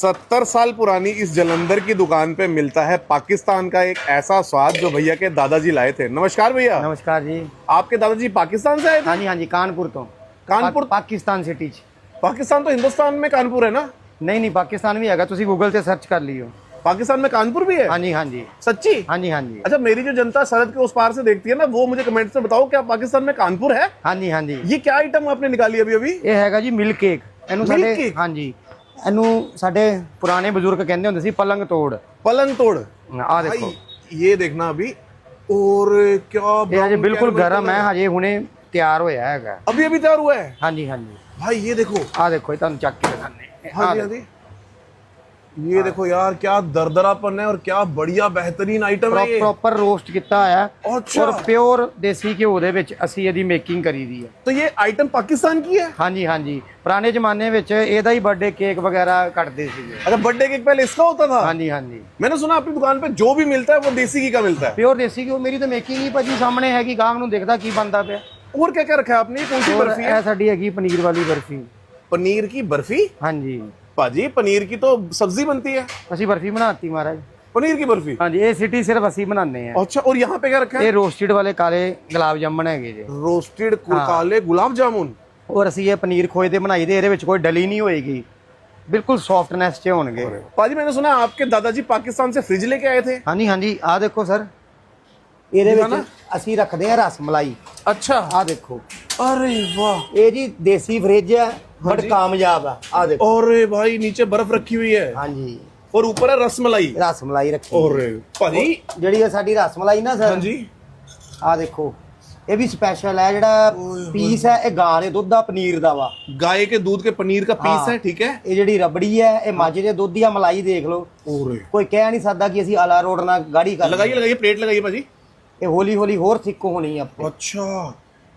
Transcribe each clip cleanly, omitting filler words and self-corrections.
70 साल पुरानी इस जलंधर की दुकान पे मिलता है पाकिस्तान का एक ऐसा स्वाद जो भैया के दादाजी लाए थे। नमस्कार भैया। नमस्कार जी। आपके दादाजी पाकिस्तान से आए थे? हाँ जी, हाँ जी, कानपुर तो। कानपुर पाकिस्तान सिटी च। पाकिस्तान तो हिंदुस्तान में कानपुर है ना? नहीं नहीं, पाकिस्तान भी है, तुसी गूगल से सर्च कर लियो। पाकिस्तान में कानपुर भी है? हाँ जी, हाँ जी। सच्ची? हाँ जी, हाँ जी। अच्छा, मेरी जो जनता सरहद के उस पार से देखती है ना, वो मुझे कमेंट से बताओ, क्या पाकिस्तान में कानपुर है? हाँ जी, हाँ जी। ये क्या आइटम आपने निकाली अभी अभी? ये हैगा जी मिल्क केक। ਇਹਨੂੰ Milk ਸਾਡੇ cake? हाँ जी, ਇਹਨੂੰ ਸਾਡੇ ਪੁਰਾਣੇ ਬਜ਼ੁਰਗ ਕਹਿੰਦੇ ਹੁੰਦੇ ਸੀ ਪਲੰਗ ਤੋੜ। पलंग तोड़। ਆ ਦੇਖੋ, भाई, ये देखना अभी। और क्या ਇਹ ਹਜੇ brown ਬਿਲकुਲ caramel ਗਰਮ color ਹੈ, ਹਜੇ ਹੁਣੇ ਤਿਆਰ ਹੋਇਆ ਹੈਗਾ। अभी अभी तैयार हुआ है। हाँ जी, हाँ जी। भाई ये देखो। ਆ ਦੇਖੋ, ਇਹ ਤੁਹਾਨੂੰ ਚੱਕ ਕੇ ਦਿਖਾਣੇ। हाँ जी, हाँ जी। ये देखो यार, क्या दरदरापन है और क्या बढ़िया बेहतरीन आइटम है ये। ਪ੍ਰੋਪਰ ਰੋਸਟ ਕੀਤਾ ਹੋਇਆ अच्छा। ਔਰ ਪਿਓਰ ਦੇਸੀ ਘਿਓ ਦੇ ਵਿੱਚ ਅਸੀਂ ਇਹਦੀ ਮੇਕਿੰਗ ਕਰੀ ਦੀ ਹੈ। तो ये आइटम पाकिस्तान की है? हाँ जी, हाँ जी। पुराने जमाने ਵਿੱਚ ਇਹਦਾ ਹੀ बर्थडे केक वगैरह ਕੱਟਦੇ ਸੀਗੇ। अच्छा, बर्थडे केक पहले इसका होता था? हाँ जी, हाँ जी। मैंने सुना आपकी दुकान पे जो भी मिलता है वो देसी घी का मिलता है। ਪਿਓਰ ਦੇਸੀ ਘਿਓ ਮੇਰੀ ਤਾਂ ਮੇਕਿੰਗ ਹੀ ਭਾਜੀ ਸਾਹਮਣੇ ਹੈਗੀ, ਗਾਹਕ ਨੂੰ ਦਿਖਦਾ ਕੀ ਬਣਦਾ ਪਿਆ। और क्या क्या रखा है आपने? ये कौन सी ਔਰ बर्फी ਇਹ है? ਸਾਡੀ ਹੈਗੀ ਪਨੀਰ ਵਾਲੀ ਬਰਫੀ। पनीर की बर्फी? हाँ जी, पाजी, पनीर की तो सब्जी बनती है। ਅਸੀਂ ਬਰਫੀ ਬਣਾਤੀ ਮਹਾਰਾਜ। पनीर की बर्फी? हाँ जी, ਇਹ ਸਿਟੀ सिर्फ ਅਸੀਂ ਬਣਾਉਂਦੇ ਆ। अच्छा, और यहाँ पे क्या रखा है? ਇਹ ਰੋਸਟਡ ਵਾਲੇ ਕਾਲੇ ਗੁਲਾਬ ਜਾਮਣ ਹੈਗੇ ਜੀ। रोस्टेड काले गुलाब जामुन। ਔਰ ਅਸੀਂ ਇਹ ਪਨੀਰ ਖੋਏ ਦੇ ਬਣਾਈ ਦੇ, ਇਹਦੇ ਵਿੱਚ ਕੋਈ ਡਲੀ ਨਹੀਂ ਹੋਏਗੀ, ਬਿਲਕੁਲ ਸੌਫਟਨੈਸ 'ਚ ਹੋਣਗੇ। पाजी, मैंने सुना आपके दादाजी पाकिस्तान से फ्रिज लेके आए थे। हाँ जी, हाँ जी। ਆ ਦੇਖੋ ਸਰ, ਇਹਦੇ ਵਿੱਚ ਅਸੀਂ ਰੱਖਦੇ ਆ ਰਸ ਮਲਾਈ। अच्छा। ਆ ਦੇਖੋ, अरे वाह। ਇਹ ਜੀ ਦੇਸੀ ਫ੍ਰਿਜ ਹੈ, ਬਟ ਕਾਮਯਾਬ ਆ। ਆ ਦੇਖੋ। अरे भाई, नीचे बर्फ रखी हुई है हाँ जी, और ऊपर है रसमलाई। ਰਸ ਮਲਾਈ ਰੱਖੀ। और पाजी, ਜਿਹੜੀ ਇਹ ਸਾਡੀ ਰਸ ਮਲਾਈ ਨਾ ਸਰ, हाँ जी, ਆ ਦੇਖੋ, ਇਹ ਵੀ ਸਪੈਸ਼ਲ ਹੈ। ਜਿਹੜਾ ਪੀਸ ਹੈ ਇਹ ਗਾਂ ਦੇ ਦੁੱਧ ਦਾ ਪਨੀਰ ਦਾ ਵਾ। गाय के दूध के पनीर का पीस हाँ। है, ठीक है। ਇਹ ਜਿਹੜੀ ਰਬੜੀ ਹੈ ਇਹ ਮੱਝ ਦੇ ਦੁੱਧ ਦੀ ਆ। ਮਲਾਈ ਦੇਖ ਲਓ, और ਕੋਈ ਕਹਿ ਨਹੀਂ ਸਕਦਾ ਕਿ ਅਸੀਂ ਆਲਾ ਰੋਡ ਨਾਲ ਗਾੜੀ ਕਰ लगाइए लगाइए, प्लेट लगाइए पाजी। ਇਹ ਹੌਲੀ ਹੌਲੀ ਹੋਰ ਥਿੱਕ ਹੋਣੀ ਆ ਆਪੇ। अच्छा,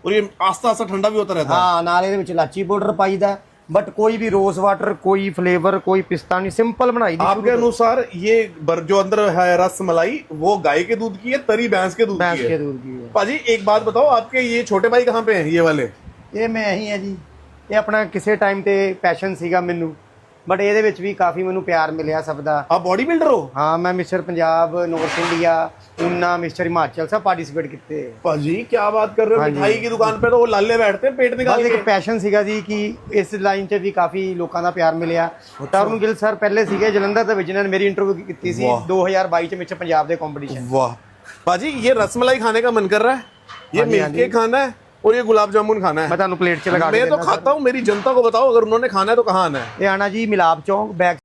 और ये आस्ता आस्ता ठंडा भी होता रहता है। ਹਾਂ, ਨਾਲ ਇਹਦੇ ਵਿੱਚ ਇਲਾਚੀ ਪਾਊਡਰ ਪਾਈਦਾ, ਬਟ ਕੋਈ ਵੀ ਰੋਜ਼ ਵਾਟਰ, ਕੋਈ ਫਲੇਵਰ, ਕੋਈ ਪਿਸਤਾ नहीं, सिंपल बनाई दी। आपके अनुसार ये जो अंदर है रस मलाई, वो गाय के दूध की है, तरी भैंस के दूध भैंस की के है? दूध की है। पाजी, एक बात बताओ, आपके ये छोटे भाई कहाँ पे हैं ये वाले? ਇਹ ਮੈਂ ਹੀ ਆ ਜੀ। ਇਹ ਆਪਣਾ ਕਿਸੇ ਟਾਈਮ ਤੇ ਪੈਸ਼ਨ ਸੀਗਾ ਮੈਨੂੰ, ਬਟ ਇਹਦੇ ਵਿੱਚ ਵੀ ਕਾਫੀ ਮੈਨੂੰ ਪਿਆਰ ਮਿਲਿਆ ਸਭ ਦਾ। आप बॉडी बिल्डर हो? ਹਾਂ, ਮੈਂ ਮਿਸਟਰ ਪੰਜਾਬ, ਨਾਰਥ ਇੰਡੀਆ, ਊਨਾ, ਮਿਸਟਰ ਹਿਮਾਚਲ ਸਭ ਪਾਰਟਿਸਿਪੇਟ ਕੀਤੇ। पाजी, क्या बात कर रहे हो? हाँ जी। मिठाई की दुकान पे तो वो लाले बैठते हैं पेट निकाल ਬਸ के। ਇੱਕ ਪੈਸ਼ਨ ਸੀਗਾ ਜੀ ਕਿ ਇਸ ਲਾਈਨ 'ਚ ਵੀ ਕਾਫੀ ਲੋਕਾਂ ਦਾ ਪਿਆਰ ਮਿਲਿਆ। ਤਰੁਣ ਗਿੱਲ ਸਰ ਪਹਿਲੇ ਸੀਗੇ ਜਲੰਧਰ ਦੇ ਵਿੱਚ, ਜਿਹਨਾਂ ਨੇ ਮੇਰੀ ਇੰਟਰਵਿਊ ਕੀਤੀ ਸੀ 2022 ਚ ਮਿਸਟਰ ਪੰਜਾਬ ਦੇ ਕੰਪੀਟੀਸ਼ਨ। वाह पाजी, ये रसमलाई खाने का मन कर रहा है, ये हाँ जी, हाँ मिल्क केक खाना है और ये गुलाब जामुन खाना है। ਮੈਂ ਤੁਹਾਨੂੰ ਪਲੇਟ 'ਚ ਲਗਾ ਕੇ मैं तो ਦੇਣਾ खाता हूँ, मेरी जनता को बताओ, अगर उन्होंने खाना है तो कहाँ आना है? ਇਹ ਆਣਾ ਜੀ ਮਿਲਾਪ ਚੌਂਕ बैक